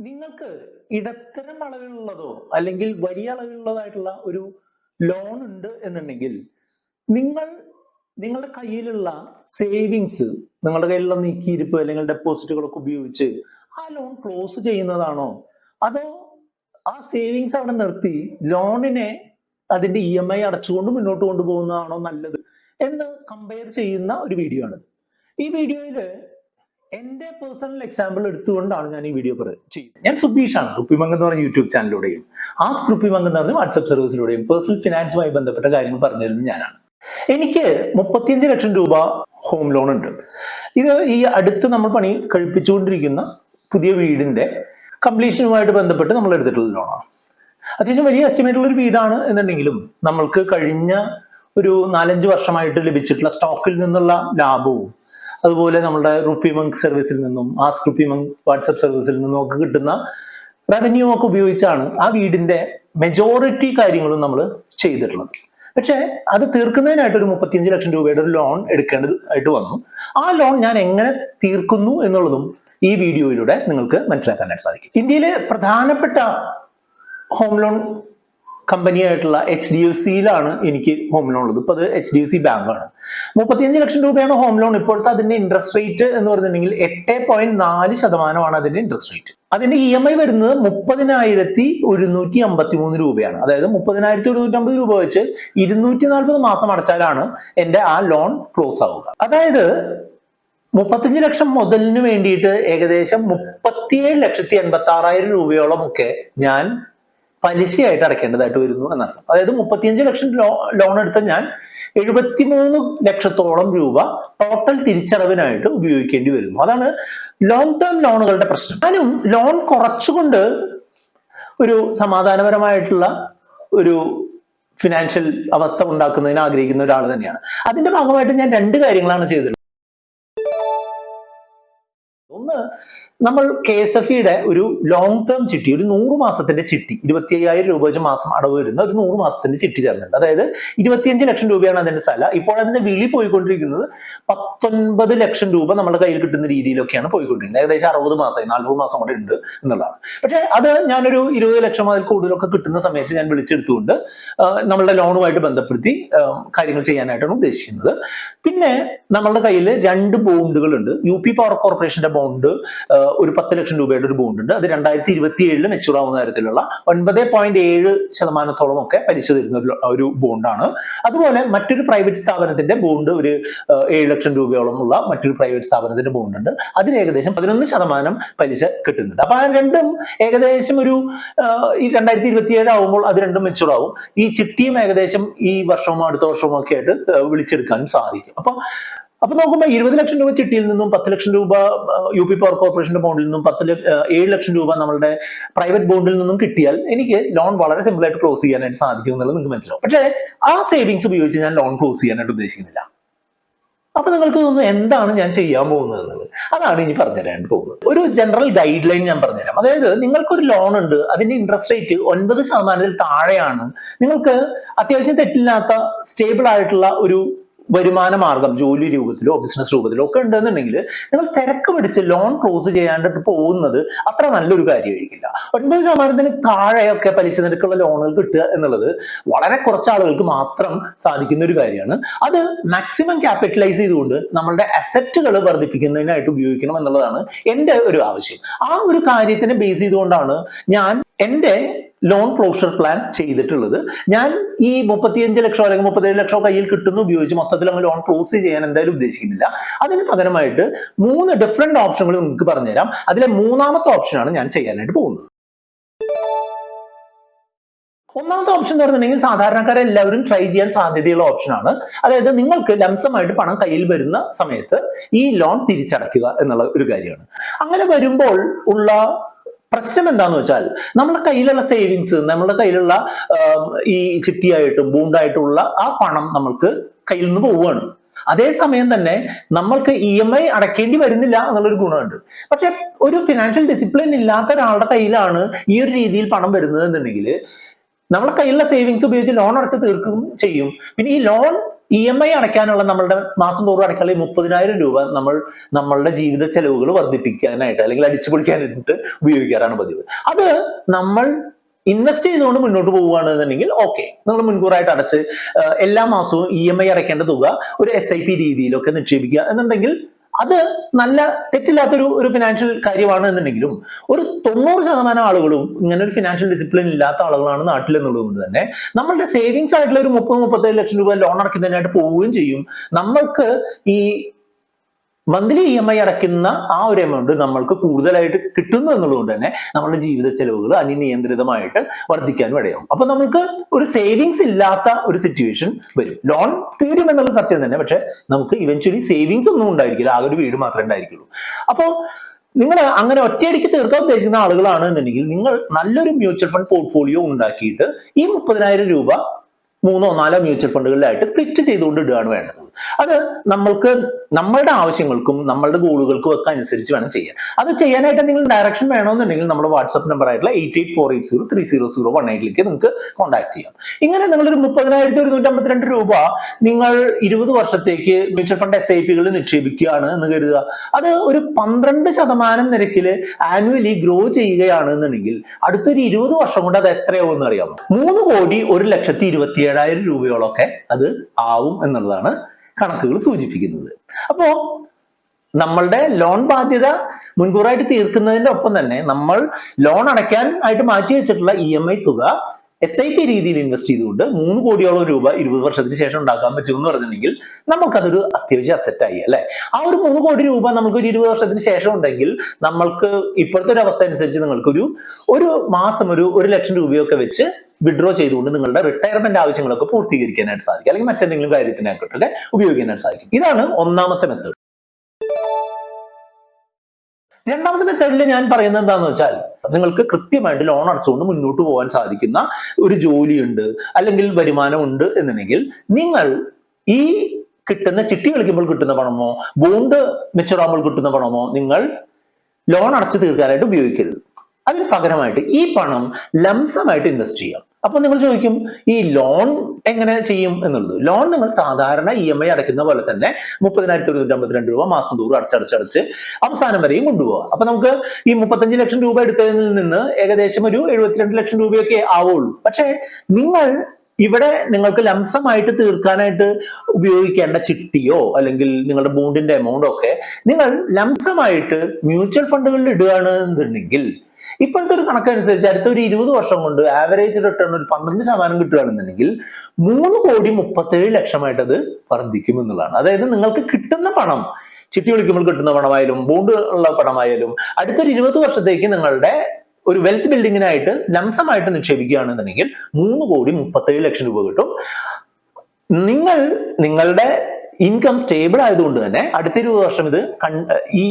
നിങ്ങൾക്ക് ഇടത്തരം അളവിലുള്ളതോ അല്ലെങ്കിൽ വലിയ അളവിലുള്ളതായിട്ടുള്ള ഒരു ലോൺ ഉണ്ട് എന്നുണ്ടെങ്കിൽ നിങ്ങൾ നിങ്ങളുടെ കയ്യിലുള്ള സേവിങ്സ്, നിങ്ങളുടെ കയ്യിലുള്ള നീക്കിയിരിപ്പ് അല്ലെങ്കിൽ ഡെപ്പോസിറ്റുകളൊക്കെ ഉപയോഗിച്ച് ആ ലോൺ ക്ലോസ് ചെയ്യുന്നതാണോ, അതോ ആ സേവിങ്സ് അവിടെ നിർത്തി ലോണിനെ അതിന്റെ EMI അടച്ചുകൊണ്ട് മുന്നോട്ട് കൊണ്ടുപോകുന്നതാണോ നല്ലത് എന്ന് കമ്പയർ ചെയ്യുന്ന ഒരു വീഡിയോ ആണ്. ഈ വീഡിയോയിൽ എന്റെ പേഴ്സണൽ എക്സാമ്പിൾ എടുത്തുകൊണ്ടാണ് ഞാൻ ഈ വീഡിയോ ചെയ്യുന്നത്. ഞാൻ സുബീഷാണ്, റുപ്പിമംഗ് എന്ന് പറഞ്ഞ യൂട്യൂബ് ചാനലിലൂടെയും ആസ്ക് റുപ്പിമംഗ് എന്ന് പറഞ്ഞ വാട്സ്ആപ്പ് സർവീസിലൂടെയും പേഴ്സണൽ ഫിനാൻസുമായി ബന്ധപ്പെട്ട കാര്യങ്ങൾ പറഞ്ഞു തരുന്നത് ഞാനാണ്. എനിക്ക് 35 ലക്ഷം രൂപ ഹോം ലോൺ ഉണ്ട്. ഇത് ഈ അടുത്ത് നമ്മൾ പണി കഴിപ്പിച്ചുകൊണ്ടിരിക്കുന്ന പുതിയ വീടിന്റെ കംപ്ലീഷനുമായിട്ട് ബന്ധപ്പെട്ട് നമ്മൾ എടുത്തിട്ടുള്ള ലോണാണ്. അത്യാവശ്യം വലിയ എസ്റ്റിമേറ്റ് ഉള്ള ഒരു വീടാണ് എന്നുണ്ടെങ്കിലും നമ്മൾക്ക് കഴിഞ്ഞ ഒരു 4-5 വർഷമായിട്ട് ലഭിച്ചിട്ടുള്ള സ്റ്റോക്കിൽ നിന്നുള്ള ലാഭവും അതുപോലെ നമ്മുടെ റുപ്പിമംഗ് സർവീസിൽ നിന്നും ആസ്ക് റുപ്പിമംഗ് വാട്സ്ആപ്പ് സർവീസിൽ നിന്നും ഒക്കെ കിട്ടുന്ന റവന്യൂ ഒക്കെ ഉപയോഗിച്ചാണ് ആ വീടിന്റെ മെജോറിറ്റി കാര്യങ്ങളും നമ്മൾ ചെയ്തിട്ടുള്ളത്. പക്ഷെ അത് തീർക്കുന്നതിനായിട്ട് ഒരു 35 ലക്ഷം രൂപയുടെ ഒരു ലോൺ എടുക്കേണ്ടതായിട്ട് വന്നു. ആ ലോൺ ഞാൻ എങ്ങനെ തീർക്കുന്നു എന്നുള്ളതും ഈ വീഡിയോയിലൂടെ നിങ്ങൾക്ക് മനസ്സിലാക്കാനായിട്ട് സാധിക്കും. ഇന്ത്യയിലെ പ്രധാനപ്പെട്ട ഹോം ലോൺ കമ്പനിയായിട്ടുള്ള HDFCയിലാണ് എനിക്ക് ഹോം ലോൺ ഉള്ളത്. ഇപ്പൊ അത് HDFC ബാങ്കാണ്. 35 ലക്ഷം രൂപയാണ് ഹോം ലോൺ. ഇപ്പോഴത്തെ അതിന്റെ ഇൻട്രസ്റ്റ് റേറ്റ് എന്ന് പറഞ്ഞിട്ടുണ്ടെങ്കിൽ 8.4% അതിന്റെ ഇൻട്രസ്റ്റ് റേറ്റ്. അതിന്റെ EMI വരുന്നത് 30,153 രൂപയാണ്. അതായത് 30,150 രൂപ വെച്ച് 240 മാസം അടച്ചാലാണ് എന്റെ ആ ലോൺ ക്ലോസ് ആവുക. അതായത് 35 ലക്ഷം മുതലിന് വേണ്ടിയിട്ട് ഏകദേശം 37,86,000 രൂപയോളം ഒക്കെ ഞാൻ പലിശയായിട്ട് അടയ്ക്കേണ്ടതായിട്ട് വരുന്നു എന്നർത്ഥം. അതായത് 35 ലക്ഷം ലോൺ എടുത്ത ഞാൻ 73 ലക്ഷത്തോളം രൂപ ടോട്ടൽ തിരിച്ചടവിനായിട്ട് ഉപയോഗിക്കേണ്ടി വരുന്നു. അതാണ് ലോങ് ടേം ലോണുകളുടെ പ്രശ്നം. ഞാനും ലോൺ കുറച്ചുകൊണ്ട് ഒരു സമാധാനപരമായിട്ടുള്ള ഒരു ഫിനാൻഷ്യൽ അവസ്ഥ ഉണ്ടാക്കുന്നതിന് ആഗ്രഹിക്കുന്ന ഒരാൾ തന്നെയാണ്. അതിന്റെ ഭാഗമായിട്ട് ഞാൻ 2 കാര്യങ്ങളാണ് ചെയ്തിട്ടുള്ളത്. ഒന്ന്, നമ്മൾ KSFEയുടെ ഒരു ലോങ് ടേം ചിട്ടി, ഒരു 100 മാസത്തിന്റെ ചിട്ടി, 25,000 രൂപ വെച്ച് മാസം അടവ് വരുന്ന ഒരു 100 മാസത്തിന്റെ ചിട്ടി ചേർന്നിട്ടുണ്ട്. അതായത് 25 ലക്ഷം രൂപയാണ് അതിന്റെ സ്ഥല. ഇപ്പോൾ അതിന്റെ വിളി പോയിക്കൊണ്ടിരിക്കുന്നത് 19 ലക്ഷം രൂപ നമ്മുടെ കയ്യിൽ കിട്ടുന്ന രീതിയിലൊക്കെയാണ് പോയിക്കൊണ്ടിരിക്കുന്നത്. ഏകദേശം 60 മാസമായി, 40 മാസം കൂടെ ഉണ്ട് എന്നുള്ളതാണ്. പക്ഷെ അത് ഞാനൊരു 20 ലക്ഷം അതിൽ കൂടുതലൊക്കെ കിട്ടുന്ന സമയത്ത് ഞാൻ വിളിച്ചെടുത്തുകൊണ്ട് നമ്മളുടെ ലോണുമായിട്ട് ബന്ധപ്പെടുത്തി കാര്യങ്ങൾ ചെയ്യാനായിട്ടാണ് ഉദ്ദേശിക്കുന്നത്. പിന്നെ നമ്മളുടെ കയ്യിൽ 2 ബോണ്ടുകളുണ്ട്. UP പവർ കോർപ്പറേഷന്റെ ബോണ്ട്, ഒരു 10 ലക്ഷം രൂപയുടെ ഒരു ബോണ്ട് ഉണ്ട്. അത് 2027 മെച്ചൂർ ആവുന്ന തരത്തിലുള്ള 9.7% ഒക്കെ പലിശ തരുന്ന ഒരു ബോണ്ടാണ്. അതുപോലെ മറ്റൊരു പ്രൈവറ്റ് സ്ഥാപനത്തിന്റെ ബോണ്ട്, ഒരു 7 ലക്ഷം രൂപയോളം ഉള്ള മറ്റൊരു പ്രൈവറ്റ് സ്ഥാപനത്തിന്റെ ബോണ്ട് ഉണ്ട്. അതിന് ഏകദേശം 11% പലിശ കിട്ടുന്നുണ്ട്. അപ്പൊ ആ രണ്ടും ഏകദേശം ഒരു 2027 ആവുമ്പോൾ അത് രണ്ടും മെച്ചൂർ ആവും. ഈ ചിട്ടിയും ഏകദേശം ഈ വർഷവും അടുത്ത വർഷവും ഒക്കെ ആയിട്ട് വിളിച്ചെടുക്കാനും സാധിക്കും. അപ്പൊ നോക്കുമ്പോൾ 20 ലക്ഷം രൂപ ചിട്ടിയിൽ നിന്നും 10 ലക്ഷം രൂപ UP പവർ കോർപ്പറേഷന്റെ ബോണ്ടിൽ നിന്നും 7 ലക്ഷം രൂപ നമ്മളുടെ പ്രൈവറ്റ് ബോണ്ടിൽ നിന്നും കിട്ടിയാൽ എനിക്ക് ലോൺ വളരെ സിമ്പിൾ ആയിട്ട് ക്ലോസ് ചെയ്യാനായിട്ട് സാധിക്കും എന്നുള്ളത് നിങ്ങൾക്ക് മനസ്സിലാവും. പക്ഷേ ആ സേവിങ്സ് ഉപയോഗിച്ച് ഞാൻ ലോൺ ക്ലോസ് ചെയ്യാനായിട്ട് ഉദ്ദേശിക്കുന്നില്ല. അപ്പൊ നിങ്ങൾക്ക് തോന്നുന്നു എന്താണ് ഞാൻ ചെയ്യാൻ പോകുന്നത് എന്നുള്ളത്. അതാണ് ഇനി പറഞ്ഞുതരാനായിട്ട് പോകുന്നത്. ഒരു ജനറൽ ഗൈഡ് ലൈൻ ഞാൻ പറഞ്ഞുതരാം. അതായത് നിങ്ങൾക്കൊരു ലോൺ ഉണ്ട്, അതിന്റെ ഇൻട്രസ്റ്റ് റേറ്റ് 9% താഴെയാണ്, നിങ്ങൾക്ക് അത്യാവശ്യം തെറ്റില്ലാത്ത സ്റ്റേബിൾ ആയിട്ടുള്ള ഒരു വരുമാന മാർഗം ജോലി രൂപത്തിലോ ബിസിനസ് രൂപത്തിലോ ഒക്കെ ഉണ്ടെന്നുണ്ടെങ്കിൽ നിങ്ങൾ തിരക്ക് പിടിച്ച് ലോൺ ക്ലോസ് ചെയ്യാണ്ടിട്ട് പോകുന്നത് അത്ര നല്ലൊരു കാര്യമായിരിക്കില്ല. 9% താഴെയൊക്കെ പലിശ നിരക്കുള്ള ലോണുകൾ കിട്ടുക എന്നുള്ളത് വളരെ കുറച്ച് ആളുകൾക്ക് മാത്രം സാധിക്കുന്ന ഒരു കാര്യമാണ്. അത് മാക്സിമം ക്യാപിറ്റലൈസ് ചെയ്തുകൊണ്ട് നമ്മളുടെ അസറ്റുകൾ വർദ്ധിപ്പിക്കുന്നതിനായിട്ട് ഉപയോഗിക്കണം എന്നുള്ളതാണ് എൻ്റെ ഒരു ആവശ്യം. ആ ഒരു കാര്യത്തിനെ ബേസ് ചെയ്തുകൊണ്ടാണ് ഞാൻ എൻ്റെ ലോൺ ക്ലോഷർ പ്ലാൻ ചെയ്തിട്ടുള്ളത്. ഞാൻ ഈ 35 ലക്ഷം അല്ലെങ്കിൽ 37 ലക്ഷം കയ്യിൽ കിട്ടുന്ന ഉപയോഗിച്ച് മൊത്തത്തിൽ അങ്ങ് ലോൺ ക്ലോസ് ചെയ്യാൻ എന്തായാലും ഉദ്ദേശിക്കുന്നില്ല. അതിന് പകരമായിട്ട് 3 ഡിഫറെന്റ് ഓപ്ഷനുകൾ നിങ്ങൾക്ക് പറഞ്ഞുതരാം. അതിലെ 3ാമത്തെ ഓപ്ഷനാണ് ഞാൻ ചെയ്യാനായിട്ട് പോകുന്നത്. ഒന്നാമത്തെ ഓപ്ഷൻ എന്ന് പറഞ്ഞിട്ടുണ്ടെങ്കിൽ സാധാരണക്കാരെല്ലാവരും ട്രൈ ചെയ്യാൻ സാധ്യതയുള്ള ഓപ്ഷനാണ്. അതായത് നിങ്ങൾക്ക് ലംസമായിട്ട് പണം കയ്യിൽ വരുന്ന സമയത്ത് ഈ ലോൺ തിരിച്ചടയ്ക്കുക എന്നുള്ള ഒരു കാര്യമാണ്. അങ്ങനെ വരുമ്പോൾ ഉള്ള പ്രശ്നം എന്താന്ന് വെച്ചാൽ നമ്മുടെ കയ്യിലുള്ള സേവിങ്സ്, നമ്മുടെ കയ്യിലുള്ള ഈ ചിട്ടിയായിട്ടും ബോണ്ടായിട്ടുള്ള ആ പണം നമ്മൾക്ക് കയ്യിൽ നിന്ന് പോവുകയാണ്. അതേസമയം തന്നെ നമ്മൾക്ക് EMI അടയ്ക്കേണ്ടി വരുന്നില്ല എന്നുള്ളൊരു ഗുണമുണ്ട്. പക്ഷെ ഒരു ഫിനാൻഷ്യൽ ഡിസിപ്ലിൻ ഇല്ലാത്ത ഒരാളുടെ കയ്യിലാണ് ഈ ഒരു രീതിയിൽ പണം വരുന്നത് എന്നുണ്ടെങ്കിൽ നമ്മളെ കയ്യിലുള്ള സേവിങ്സ് ഉപയോഗിച്ച് ലോൺ അടച്ച് തീർക്കുകയും ചെയ്യും. പിന്നെ ഈ ലോൺ EMI അടയ്ക്കാനുള്ള നമ്മളുടെ മാസം തോറും അടയ്ക്കാനുള്ള 30,000 രൂപ നമ്മളുടെ ജീവിത ചെലവുകൾ വർദ്ധിപ്പിക്കാനായിട്ട് അല്ലെങ്കിൽ അടിച്ചു പൊളിക്കാനായിട്ട് ഉപയോഗിക്കാറാണ് പതിവ്. അത് നമ്മൾ ഇൻവെസ്റ്റ് ചെയ്തുകൊണ്ട് മുന്നോട്ട് പോവുകയാണെന്നുണ്ടെങ്കിൽ ഓക്കെ, നിങ്ങൾ മുൻകൂറായിട്ട് അടച്ച് എല്ലാ മാസവും EMI അടയ്ക്കേണ്ട തുക ഒരു SIP രീതിയിലൊക്കെ നിക്ഷേപിക്കുക എന്നുണ്ടെങ്കിൽ അത് നല്ല തെറ്റില്ലാത്തൊരു ഫിനാൻഷ്യൽ കാര്യമാണ് എന്നുണ്ടെങ്കിലും ഒരു 90% ആളുകളും ഇങ്ങനെ ഒരു ഫിനാൻഷ്യൽ ഡിസിപ്ലിൻ ഇല്ലാത്ത ആളുകളാണ് നാട്ടിൽ എന്നുള്ളത് കൊണ്ട് തന്നെ നമ്മളുടെ സേവിങ്സ് ആയിട്ടുള്ള ഒരു 30-37 ലക്ഷം രൂപ ലോൺ അടയ്ക്കുന്നതിനായിട്ട് പോവുകയും ചെയ്യും. നമ്മൾക്ക് ഈ മന്ത്ലി EMI അടയ്ക്കുന്ന ആ ഒരു എമൗണ്ട് നമ്മൾക്ക് കൂടുതലായിട്ട് കിട്ടുന്നു എന്നുള്ളതുകൊണ്ട് തന്നെ നമ്മുടെ ജീവിത ചെലവുകൾ അനിയന്ത്രിതമായിട്ട് വർദ്ധിക്കാനും ഇടയാവും. അപ്പൊ നമുക്ക് ഒരു സേവിങ്സ് ഇല്ലാത്ത ഒരു സിറ്റുവേഷൻ വരും. ലോൺ തീരും എന്നുള്ള സത്യം തന്നെ, പക്ഷെ നമുക്ക് ഇവൻച്വലി സേവിങ്സ് ഒന്നും ഉണ്ടായിരിക്കില്ല, ആകെ ഒരു വീട് മാത്രമേ ഉണ്ടായിരിക്കുള്ളൂ. അപ്പോൾ നിങ്ങൾ അങ്ങനെ ഒറ്റയടിക്ക് തീർക്കാൻ ഉദ്ദേശിക്കുന്ന ആളുകളാണ് എന്നുണ്ടെങ്കിൽ നിങ്ങൾ നല്ലൊരു മ്യൂച്വൽ ഫണ്ട് പോർട്ട്ഫോളിയോ ഉണ്ടാക്കിയിട്ട് ഈ 30,000 രൂപ 3-4 മ്യൂച്വൽ ഫണ്ടുകളിലായിട്ട് സ്പ്ലിറ്റ് ചെയ്തുകൊണ്ട് ഇടുകയാണ് വേണ്ടത്. അത് നമ്മൾക്ക് നമ്മളുടെ ആവശ്യങ്ങൾക്കും നമ്മളുടെ ഗോളുകൾക്കും ഒക്കെ അനുസരിച്ച് വേണം ചെയ്യാൻ. അത് ചെയ്യാനായിട്ട് നിങ്ങൾ ഡയറക്ഷൻ വേണമെന്നുണ്ടെങ്കിൽ നമ്മുടെ വാട്സ്ആപ്പ് നമ്പർ ആയിട്ടുള്ള 8848030018 നിങ്ങൾക്ക് കോൺടാക്ട് ചെയ്യാം. ഇങ്ങനെ നിങ്ങളൊരു 30,152 രൂപ നിങ്ങൾ 20 വർഷത്തേക്ക് മ്യൂച്വൽ ഫണ്ട് SIPകളിൽ നിക്ഷേപിക്കുകയാണ് എന്ന് കരുതുക. അത് ഒരു 12% നിരക്കിൽ ആനുവലി ഗ്രോ ചെയ്യുകയാണ് എന്നുണ്ടെങ്കിൽ അടുത്തൊരു 20 വർഷം കൊണ്ട് അത് എത്രയാവും അറിയാമോ? 3,27,27,000 രൂപയോളൊക്കെ അത് ആവും എന്നുള്ളതാണ് കണക്കുകൾ സൂചിപ്പിക്കുന്നത്. അപ്പോ നമ്മളുടെ ലോൺ ബാധ്യത മുൻകൂറായിട്ട് തീർക്കുന്നതിന്റെ ഒപ്പം തന്നെ നമ്മൾ ലോൺ അടയ്ക്കാൻ ആയിട്ട് മാറ്റി വെച്ചിട്ടുള്ള EMI തുക SIP രീതിയിൽ ഇൻവെസ്റ്റ് ചെയ്തുകൊണ്ട് 3 കോടിയോളം രൂപ 20 വർഷത്തിന് ശേഷം ഉണ്ടാക്കാൻ പറ്റുമെന്ന് പറഞ്ഞിട്ടുണ്ടെങ്കിൽ നമുക്കതൊരു അത്യാവശ്യ അസറ്റായി അല്ലെ. ആ ഒരു 3 കോടി രൂപ നമുക്ക് ഒരു 20 വർഷത്തിന് ശേഷം ഉണ്ടെങ്കിൽ നമ്മൾക്ക് ഇപ്പോഴത്തെ ഒരു അവസ്ഥ അനുസരിച്ച് നിങ്ങൾക്ക് ഒരു മാസം ഒരു 1 ലക്ഷം രൂപയൊക്കെ വെച്ച് വിഡ്രോ ചെയ്തുകൊണ്ട് നിങ്ങളുടെ റിട്ടയർമെന്റ് ആവശ്യങ്ങളൊക്കെ പൂർത്തീകരിക്കാനായിട്ട് സാധിക്കും, അല്ലെങ്കിൽ മറ്റെന്തെങ്കിലും കാര്യത്തിനായിക്കോട്ടെ ഉപയോഗിക്കാനായിട്ട് സാധിക്കും. ഇതാണ് ഒന്നാമത്തെ മെത്തേഡ്. രണ്ടാമത്തെ മെത്തേഡിൽ ഞാൻ പറയുന്നത് എന്താണെന്ന് വെച്ചാൽ, നിങ്ങൾക്ക് കൃത്യമായിട്ട് ലോൺ അടച്ചുകൊണ്ട് മുന്നോട്ട് പോകാൻ സാധിക്കുന്ന ഒരു ജോലിയുണ്ട് അല്ലെങ്കിൽ വരുമാനം ഉണ്ട് എന്നുണ്ടെങ്കിൽ നിങ്ങൾ ഈ കിട്ടുന്ന ചിട്ടി കളിക്കുമ്പോൾ കിട്ടുന്ന പണമോ ബോണ്ട് മെച്ചൂർ ആകുമ്പോൾ കിട്ടുന്ന പണമോ നിങ്ങൾ ലോൺ അടച്ചു തീർക്കാനായിട്ട് ഉപയോഗിക്കരുത്. അതിന് പകരമായിട്ട് ഈ പണം ലംസമായിട്ട് ഇൻവെസ്റ്റ് ചെയ്യാം. അപ്പൊ നിങ്ങൾ ചോദിക്കും, ഈ ലോൺ എങ്ങനെ ചെയ്യും എന്നുള്ളത്. ലോൺ നിങ്ങൾ സാധാരണ EMI അടയ്ക്കുന്ന പോലെ തന്നെ 30,152 രൂപ മാസം തോറും അടച്ചടച്ച് അവസാനം വരെയും കൊണ്ടുപോകാം. അപ്പൊ നമുക്ക് ഈ 35 ലക്ഷം രൂപ എടുത്തതിൽ നിന്ന് ഏകദേശം ഒരു 72 ലക്ഷം രൂപയൊക്കെ ആവുള്ളൂ. പക്ഷെ ഇവിടെ നിങ്ങൾക്ക് ലംസമായിട്ട് തീർക്കാനായിട്ട് ഉപയോഗിക്കേണ്ട ചിട്ടിയോ അല്ലെങ്കിൽ നിങ്ങളുടെ ബോണ്ടിന്റെ എമൗണ്ടോ ഒക്കെ നിങ്ങൾ ലംസമായിട്ട് മ്യൂച്വൽ ഫണ്ടുകളിൽ ഇടുകയാണ് എന്നുണ്ടെങ്കിൽ ഇപ്പോഴത്തെ ഒരു കണക്കനുസരിച്ച് അടുത്ത ഒരു 20 വർഷം കൊണ്ട് ആവറേജ് റിട്ടേൺ ഒരു 12% കിട്ടുകയാണെന്നുണ്ടെങ്കിൽ 3,37,00,000 അത് വർദ്ധിക്കും എന്നുള്ളതാണ്. അതായത് നിങ്ങൾക്ക് കിട്ടുന്ന പണം, ചിട്ടി വിളിക്കുമ്പോൾ കിട്ടുന്ന പണമായാലും ബോണ്ട് ഉള്ള പണമായാലും അടുത്തൊരു 20 വർഷത്തേക്ക് നിങ്ങളുടെ ഒരു വെൽത്ത് ബിൽഡിങ്ങിനായിട്ട് ലംസമായിട്ട് നിക്ഷേപിക്കുകയാണെന്നുണ്ടെങ്കിൽ 3,37,00,000 രൂപ കിട്ടും. നിങ്ങളുടെ ഇൻകം സ്റ്റേബിൾ ആയതുകൊണ്ട് തന്നെ അടുത്ത 20 വർഷം ഈ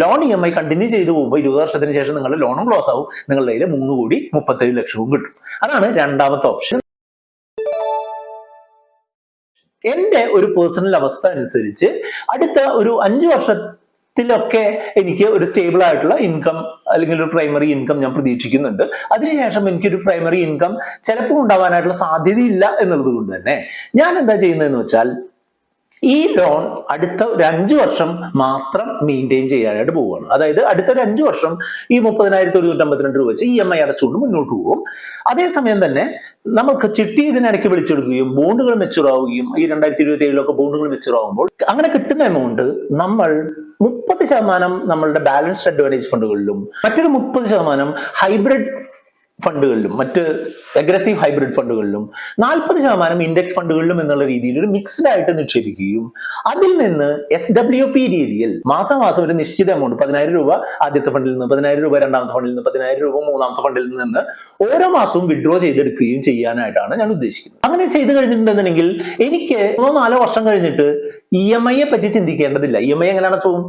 ലോൺ EMI കണ്ടിന്യൂ ചെയ്തു പോകുമ്പോൾ 20 വർഷത്തിന് ശേഷം നിങ്ങളുടെ ലോണും ക്ലോസ് ആവും, നിങ്ങളുടെ കയ്യിൽ 3,37,00,000 കിട്ടും. അതാണ് രണ്ടാമത്തെ ഓപ്ഷൻ. എന്റെ ഒരു പേഴ്സണൽ അവസ്ഥ അനുസരിച്ച് അടുത്ത ഒരു 5 വർഷത്തിലൊക്കെ എനിക്ക് ഒരു സ്റ്റേബിൾ ആയിട്ടുള്ള ഇൻകം അല്ലെങ്കിൽ ഒരു പ്രൈമറി ഇൻകം ഞാൻ പ്രതീക്ഷിക്കുന്നുണ്ട്. അതിനുശേഷം എനിക്കൊരു പ്രൈമറി ഇൻകം ചിലപ്പോൾ ഉണ്ടാവാനായിട്ടുള്ള സാധ്യതയില്ല എന്നുള്ളത് കൊണ്ട് തന്നെ ഞാൻ എന്താ ചെയ്യുന്നതെന്ന് വെച്ചാൽ ഈ ലോൺ അടുത്ത ഒരു 5 വർഷം മാത്രം മെയിൻറ്റെയിൻ ചെയ്യാനായിട്ട് പോവുകയാണ്. അതായത് അടുത്ത ഒരു 5 വർഷം ഈ 30,152 രൂപ വെച്ച് EMI അടച്ചുകൊണ്ട് മുന്നോട്ട് പോകും. അതേസമയം തന്നെ നമുക്ക് ചിട്ടി ഇതിനിടയ്ക്ക് വിളിച്ചെടുക്കുകയും ബോണ്ടുകൾ മെച്ചൂർ ആവുകയും ഈ 2027 ബോണ്ടുകൾ മെച്ചൂർ ആകുമ്പോൾ അങ്ങനെ കിട്ടുന്ന എമൗണ്ട് നമ്മൾ 30% നമ്മളുടെ ബാലൻസ്ഡ് അഡ്വാൻറ്റേജ് ഫണ്ടുകളിലും മറ്റൊരു 30% ഹൈബ്രിഡ് ഫണ്ടുകളിലും മറ്റ് അഗ്രസീവ് ഹൈബ്രിഡ് ഫണ്ടുകളിലും 40% ഇൻഡെക്സ് ഫണ്ടുകളിലും എന്നുള്ള രീതിയിൽ ഒരു മിക്സ്ഡ് ആയിട്ട് നിക്ഷേപിക്കുകയും അതിൽ നിന്ന് SWP രീതിയിൽ മാസം ഒരു നിശ്ചിത എമൗണ്ട് 10,000 രൂപ ആദ്യത്തെ ഫണ്ടിൽ നിന്ന്, 10,000 രൂപ രണ്ടാമത്തെ ഫണ്ടിൽ നിന്ന്, 10,000 രൂപ മൂന്നാമത്തെ ഫണ്ടിൽ നിന്ന് ഓരോ മാസവും വിഡ്രോ ചെയ്തെടുക്കുകയും ചെയ്യാനായിട്ടാണ് ഞാൻ ഉദ്ദേശിക്കുന്നത്. അങ്ങനെ ചെയ്തു കഴിഞ്ഞിട്ടുണ്ടെന്നുണ്ടെങ്കിൽ എനിക്ക് 3-4 വർഷം കഴിഞ്ഞിട്ട് EMI പറ്റി ചിന്തിക്കേണ്ടതില്ല. EMI എങ്ങനെയാണ് തോന്നും,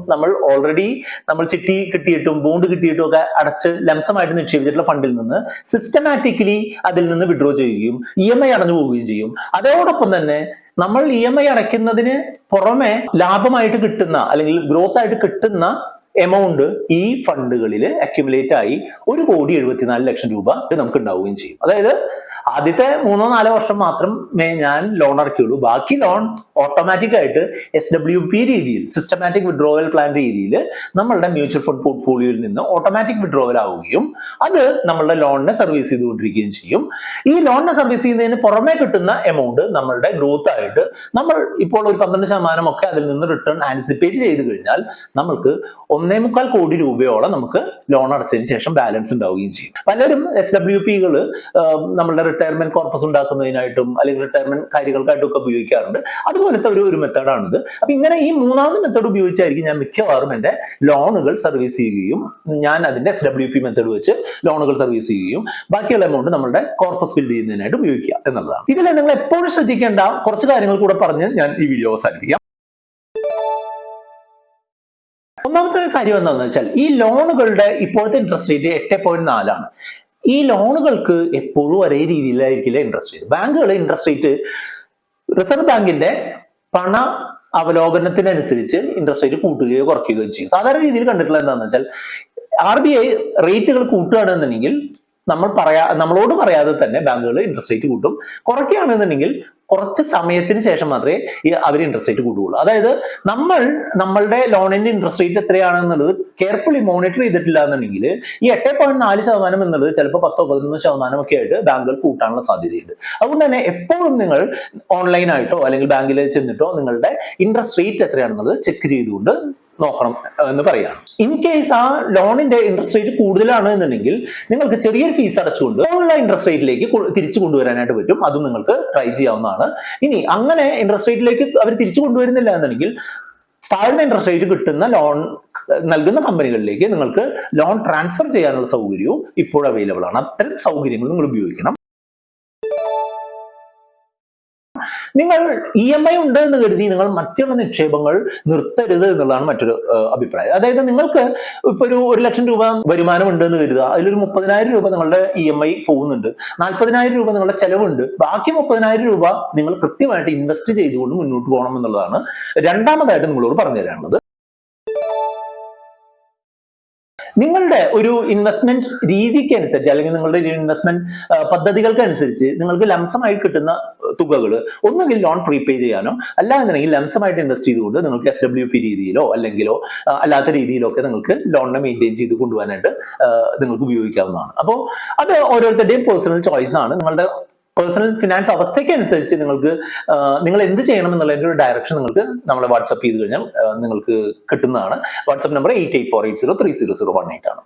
നമ്മൾ ചിട്ടി കിട്ടിയിട്ടും ബോണ്ട് കിട്ടിയിട്ടും ഒക്കെ അടച്ച് ലംസമായിട്ട് നിക്ഷേപിച്ചിട്ടുള്ള ഫണ്ടിൽ നിന്ന് സിസ്റ്റമാറ്റിക്കലി അതിൽ നിന്ന് വിഡ്രോ ചെയ്യുകയും EMI അടഞ്ഞു പോവുകയും ചെയ്യും. അതോടൊപ്പം തന്നെ നമ്മൾ EMI അടയ്ക്കുന്നതിന് പുറമെ ലാഭമായിട്ട് കിട്ടുന്ന അല്ലെങ്കിൽ ഗ്രോത്ത് ആയിട്ട് കിട്ടുന്ന എമൗണ്ട് ഈ ഫണ്ടുകളിൽ അക്യുമുലേറ്റ് ആയി 1,74,00,000 രൂപ നമുക്ക് ഉണ്ടാവുകയും ചെയ്യും. അതായത് ആദ്യത്തെ 3-4 വർഷം മാത്രമേ ഞാൻ ലോൺ അടയ്ക്കുള്ളൂ. ബാക്കി ലോൺ ഓട്ടോമാറ്റിക് ആയിട്ട് SWP രീതിയിൽ, സിസ്റ്റമാറ്റിക് വിഡ്രോവൽ പ്ലാൻ രീതിയിൽ നമ്മളുടെ മ്യൂച്വൽ ഫണ്ട് പോർട്ട്ഫോളിയോയിൽ നിന്ന് ഓട്ടോമാറ്റിക് വിഡ്രോവൽ ആവുകയും അത് നമ്മളുടെ ലോണിനെ സർവീസ് ചെയ്തുകൊണ്ടിരിക്കുകയും ചെയ്യും. ഈ ലോണിനെ സർവീസ് ചെയ്യുന്നതിന് പുറമെ കിട്ടുന്ന എമൗണ്ട് നമ്മളുടെ ഗ്രോത്ത് ആയിട്ട് നമ്മൾ ഇപ്പോൾ ഒരു 12% ഒക്കെ അതിൽ നിന്ന് റിട്ടേൺ ആൻസിപ്പേറ്റ് ചെയ്ത് കഴിഞ്ഞാൽ നമ്മൾക്ക് 1.25 കോടി രൂപയോളം നമുക്ക് ലോൺ അടച്ചതിന് ശേഷം ബാലൻസ് ഉണ്ടാവുകയും ചെയ്യും. പലരും SWPകൾ നമ്മളുടെ റിട്ടയർമെന്റ് കോർപ്പസ് ഉണ്ടാക്കുന്നതിനായിട്ടും അല്ലെങ്കിൽ റിട്ടയർമെന്റ് കാര്യങ്ങൾക്കായിട്ടും ഒക്കെ ഉപയോഗിക്കാറുണ്ട്. അതുപോലത്തെ ഒരു മെത്തേഡാണിത്. അപ്പൊ ഇങ്ങനെ ഈ മൂന്നാമത്തെ മെത്തേഡ് ഉപയോഗിച്ചായിരിക്കും ഞാൻ മിക്കവാറും എന്റെ ലോണുകൾ സർവീസ് ചെയ്യുകയും ഞാൻ അതിന്റെ SWP മെത്തേഡ് വെച്ച് ലോണുകൾ സർവീസ് ചെയ്യുകയും ബാക്കിയുള്ള എമൗണ്ട് നമ്മുടെ കോർപ്പസ് ഫിൽ ചെയ്യുന്നതിനായിട്ട് ഉപയോഗിക്കുക എന്നുള്ളതാണ്. ഇതിൽ നിങ്ങൾ എപ്പോഴും ശ്രദ്ധിക്കേണ്ട കുറച്ച് കാര്യങ്ങൾ കൂടെ പറഞ്ഞ് ഞാൻ ഈ വീഡിയോ അവസാനിപ്പിക്കാം. ഒന്നാമത്തെ കാര്യം എന്താണെന്ന് വെച്ചാൽ ഈ ലോണുകളുടെ ഇപ്പോഴത്തെ ഇൻട്രസ്റ്റ് റേറ്റ് 8.4 ആണ്. ഈ ലോണുകൾക്ക് എപ്പോഴും ഒരേ രീതിയിലായിരിക്കില്ല ഇൻട്രസ്റ്റ് റേറ്റ്. ബാങ്കുകൾ ഇൻട്രസ്റ്റ് റേറ്റ് റിസർവ് ബാങ്കിന്റെ പണ അവലോകനത്തിനനുസരിച്ച് ഇൻട്രസ്റ്റ് റേറ്റ് കൂട്ടുകയോ കുറയ്ക്കുകയോ ചെയ്യും. സാധാരണ രീതിയിൽ കണ്ടിട്ടുള്ള എന്താണെന്ന് വെച്ചാൽ RBI റേറ്റുകൾ കൂട്ടുകയാണെന്നുണ്ടെങ്കിൽ നമ്മളോട് പറയാതെ തന്നെ ബാങ്കുകൾ ഇൻട്രസ്റ്റ് റേറ്റ് കൂട്ടും. കുറയ്ക്കുകയാണെന്നുണ്ടെങ്കിൽ കുറച്ച് സമയത്തിന് ശേഷം മാത്രമേ അവർ ഇൻട്രസ്റ്റ് റേറ്റ് കൂടുകയുള്ളൂ. അതായത് നമ്മളുടെ ലോണിന്റെ ഇൻട്രസ്റ്റ് റേറ്റ് എത്രയാണെന്നുള്ളത് കെയർഫുള്ളി മോണിറ്റർ ചെയ്തിട്ടില്ല എന്നുണ്ടെങ്കിൽ ഈ 8.4% എന്നുള്ളത് ചിലപ്പോൾ 10-11% ഒക്കെ ആയിട്ട് ബാങ്കുകൾ കൂട്ടാനുള്ള സാധ്യതയുണ്ട്. അതുകൊണ്ട് തന്നെ എപ്പോഴും നിങ്ങൾ ഓൺലൈനായിട്ടോ അല്ലെങ്കിൽ ബാങ്കിൽ ചെന്നിട്ടോ നിങ്ങളുടെ ഇൻട്രസ്റ്റ് റേറ്റ് എത്രയാണെന്നുള്ളത് ചെക്ക് ചെയ്തുകൊണ്ട് നോക്കണം എന്ന് പറയാണ്. ഇൻ കേസ് ആ ലോണിന്റെ ഇൻട്രസ്റ്റ് റേറ്റ് കൂടുതലാണ് എന്നുണ്ടെങ്കിൽ നിങ്ങൾക്ക് ചെറിയൊരു ഫീസ് അടച്ചുകൊണ്ട് ഉള്ള ഇൻട്രസ്റ്റ് റേറ്റിലേക്ക് തിരിച്ചു കൊണ്ടുവരാനായിട്ട് പറ്റും. അതും നിങ്ങൾക്ക് ട്രൈ ചെയ്യാവുന്നതാണ്. ഇനി അങ്ങനെ ഇൻട്രസ്റ്റ് റേറ്റിലേക്ക് അവർ തിരിച്ചു കൊണ്ടുവരുന്നില്ല എന്നുണ്ടെങ്കിൽ താഴ്ന്ന ഇൻട്രസ്റ്റ് റേറ്റ് കിട്ടുന്ന ലോൺ നൽകുന്ന കമ്പനികളിലേക്ക് നിങ്ങൾക്ക് ലോൺ ട്രാൻസ്ഫർ ചെയ്യാനുള്ള സൗകര്യവും ഇപ്പോൾ അവൈലബിൾ ആണ്. അത്തരം സൗകര്യങ്ങൾ നിങ്ങൾ ഉപയോഗിക്കണം. നിങ്ങൾ EMI ഉണ്ട് എന്ന് കരുതി നിങ്ങൾ മറ്റുള്ള നിക്ഷേപങ്ങൾ നിർത്തരുത് എന്നുള്ളതാണ് മറ്റൊരു അഭിപ്രായം. അതായത് നിങ്ങൾക്ക് ഇപ്പൊ ഒരു 1 ലക്ഷം രൂപ വരുമാനം ഉണ്ട് എന്ന് കരുതുക. അതിലൊരു 30,000 രൂപ നിങ്ങളുടെ EMI പോകുന്നുണ്ട്, 40,000 രൂപ നിങ്ങളുടെ ചെലവുണ്ട്, ബാക്കി 30,000 രൂപ നിങ്ങൾ കൃത്യമായിട്ട് ഇൻവെസ്റ്റ് ചെയ്തുകൊണ്ട് മുന്നോട്ട് പോകണം എന്നുള്ളതാണ് രണ്ടാമതായിട്ട് നിങ്ങളോട് പറഞ്ഞു തരാനുള്ളത്. നിങ്ങളുടെ ഒരു ഇൻവെസ്റ്റ്മെന്റ് രീതിക്ക് അനുസരിച്ച് അല്ലെങ്കിൽ നിങ്ങളുടെ ഇൻവെസ്റ്റ്മെന്റ് പദ്ധതികൾക്ക് അനുസരിച്ച് നിങ്ങൾക്ക് ലംസമായി കിട്ടുന്ന തുകകൾ ഒന്നുകിൽ ലോൺ പ്രീപേ ചെയ്യാനോ അല്ലാന്നുണ്ടെങ്കിൽ ലംസമായിട്ട് ഇൻവെസ്റ്റ് ചെയ്തുകൊണ്ട് നിങ്ങൾക്ക് SWP രീതിയിലോ അല്ലെങ്കിലോ അല്ലാത്ത രീതിയിലോ ഒക്കെ നിങ്ങൾക്ക് ലോണിനെ മെയിൻറ്റെയിൻ ചെയ്ത് കൊണ്ടുപോകാനായിട്ട് നിങ്ങൾക്ക് ഉപയോഗിക്കാവുന്നതാണ്. അപ്പോൾ അത് ഓരോരുത്തരുടെയും പേഴ്സണൽ ചോയ്സ് ആണ്. നിങ്ങളുടെ പേഴ്സണൽ ഫിനാൻസ് അവസ്ഥയ്ക്ക് അനുസരിച്ച് നിങ്ങൾ എന്ത് ചെയ്യണം എന്നുള്ളതിന്റെ ഒരു ഡയറക്ഷൻ നിങ്ങൾക്ക് നമ്മളെ വാട്സ്ആപ്പ് ചെയ്ത് കഴിഞ്ഞാൽ നിങ്ങൾക്ക് കിട്ടുന്നതാണ്. വാട്സ്ആപ്പ് നമ്പർ 8848030018 ആണ്.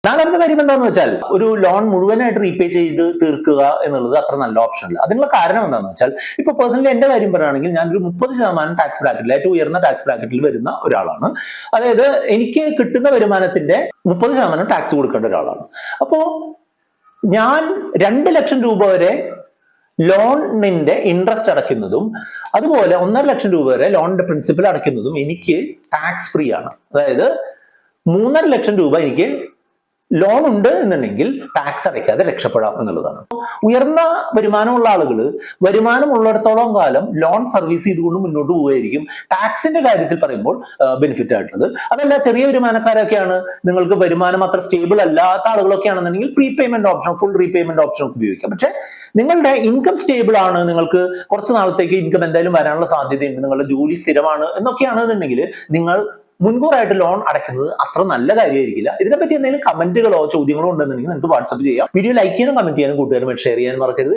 നാലാമത്തെ കാര്യം എന്താണെന്ന് വെച്ചാൽ ഒരു ലോൺ മുഴുവനായിട്ട് റീപേ ചെയ്ത് തീർക്കുക എന്നുള്ളത് അത്ര നല്ല ഓപ്ഷൻ അല്ല. അതിനുള്ള കാരണം എന്താണെന്ന് വെച്ചാൽ ഇപ്പൊ പേഴ്സണലി എന്റെ കാര്യം പറയുകയാണെങ്കിൽ ഞാനൊരു 30% ടാക്സ് ബ്രാക്കറ്റിൽ, ഏറ്റവും ഉയർന്ന ടാക്സ് ബ്രാക്കറ്റിൽ വരുന്ന ഒരാളാണ്. അതായത് എനിക്ക് കിട്ടുന്ന വരുമാനത്തിന്റെ 30% ടാക്സ് കൊടുക്കേണ്ട ഒരാളാണ്. അപ്പോ ഞാൻ 2 ലക്ഷം രൂപ വരെ ലോണിന്റെ ഇൻട്രസ്റ്റ് അടയ്ക്കുന്നതും അതുപോലെ 1.5 ലക്ഷം രൂപ വരെ ലോണിന്റെ പ്രിൻസിപ്പൽ അടയ്ക്കുന്നതും എനിക്ക് ടാക്സ് ഫ്രീ ആണ്. അതായത് 3.5 ലക്ഷം രൂപ എനിക്ക് ലോൺ ഉണ്ട് എന്നുണ്ടെങ്കിൽ ടാക്സ് അടയ്ക്കാതെ രക്ഷപ്പെടാം എന്നുള്ളതാണ്. ഉയർന്ന വരുമാനമുള്ള ആളുകൾ വരുമാനമുള്ളിടത്തോളം കാലം ലോൺ സർവീസ് ചെയ്തുകൊണ്ട് മുന്നോട്ട് പോവുകയായിരിക്കും ടാക്സിന്റെ കാര്യത്തിൽ പറയുമ്പോൾ ബെനിഫിറ്റ് ആയിട്ടുള്ളത്. അതല്ല, ചെറിയ വരുമാനക്കാരൊക്കെയാണ്, നിങ്ങൾക്ക് വരുമാനം അത്ര സ്റ്റേബിൾ അല്ലാത്ത ആളുകളൊക്കെ ആണെന്നുണ്ടെങ്കിൽ prepayment option, full repayment option ഒക്കെ ഉപയോഗിക്കാം. പക്ഷെ നിങ്ങളുടെ ഇൻകം സ്റ്റേബിൾ ആണ്, നിങ്ങൾക്ക് കുറച്ച് നാളത്തേക്ക് ഇൻകം എന്തായാലും വരാനുള്ള സാധ്യതയുണ്ട്, നിങ്ങളുടെ ജോലി സ്ഥിരമാണ് എന്നൊക്കെയാണെന്നുണ്ടെങ്കിൽ നിങ്ങൾ മുൻകൂറായിട്ട് ലോൺ അടയ്ക്കുന്നത് അത്ര നല്ല കാര്യമായിരിക്കില്ല. ഇതിനെപ്പറ്റി എന്തെങ്കിലും കമന്റുകളോ ചോദ്യങ്ങളോ ഉണ്ടെന്നുണ്ടെങ്കിൽ നിങ്ങൾക്ക് വാട്സ്ആപ്പ് ചെയ്യാം. വീഡിയോ ലൈക്ക് ചെയ്യാനും കമന്റ് ചെയ്യാനും കൂട്ടുകാരുമായിട്ട് ഷെയർ ചെയ്യാൻ മറക്കരുത്.